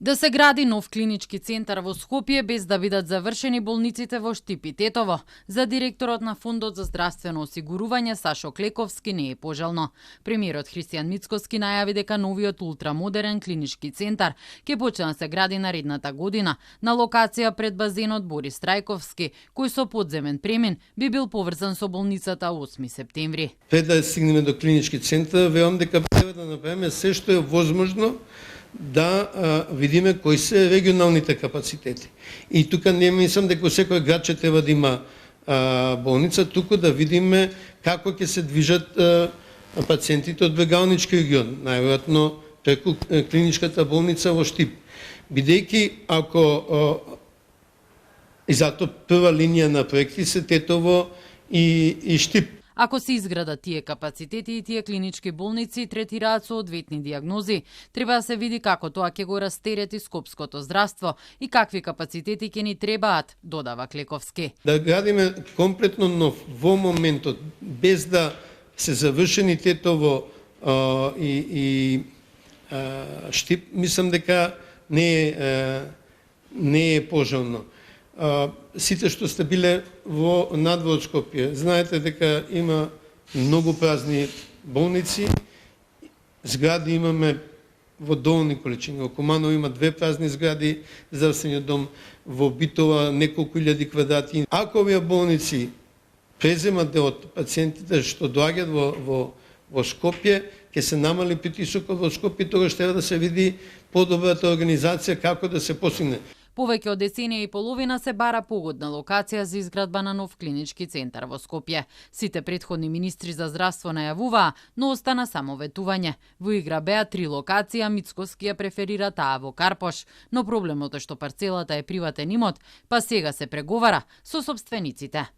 Да се гради нов клинички центар во Скопје без да бидат завршени болниците во Штип и Тетово, за директорот на Фондот за здравствено осигурување Сашо Клековски не е пожелно. Премиерот Христијан Мицкоски најави дека новиот ултрамодерен клинички центар ќе почне да се гради наредната година на локација пред базенот Борис Трајковски, кој со подземен премин би бил поврзан со болницата 8 септември. Пред да стигнеме до клинички центар, верувам дека треба да направиме се што е возможно да видиме кои се регионалните капацитети. И тука не мислам дека секој град ќе треба да има болница, туку да видиме како ќе се движат пациентите од Бегалнички регион, најверојатно преку клиничката болница во Штип. Бидејќи ако и затоа прва линија на проекти се Тетово и Штип. Ако се изградат тие капацитети и тие клинички болници третираат со одветни диагнози, треба да се види како тоа ќе го растерети скопското здравство и какви капацитети ќе ни требаат, додава Клековски. Да градиме комплетно нов во моментот, без да се завршени Тетово и Штип, мислам дека не е пожелно. Сите што сте биле во надвор Скопје, знаете дека има многу празни болници, згради имаме во доволни количини. Во Куманово има 2 празни згради, здравствениот дом, во Битола неколку илјади квадрати. Ако овие болници преземат дел од пациентите што доаѓаат во Скопје, ќе се намали притисокот во Скопје, тогаш треба да се види подобрата организација како да се постигне. Повеќе од деценија и половина се бара погодна локација за изградба на нов клинички центар во Скопје. Сите претходни министри за здравство најавуваа, но остана само ветување. Во игра беа 3 локација, Мицкоски ја преферира таа во Карпош, но проблемот е што парцелата е приватен имот, па сега се преговара со сопствениците.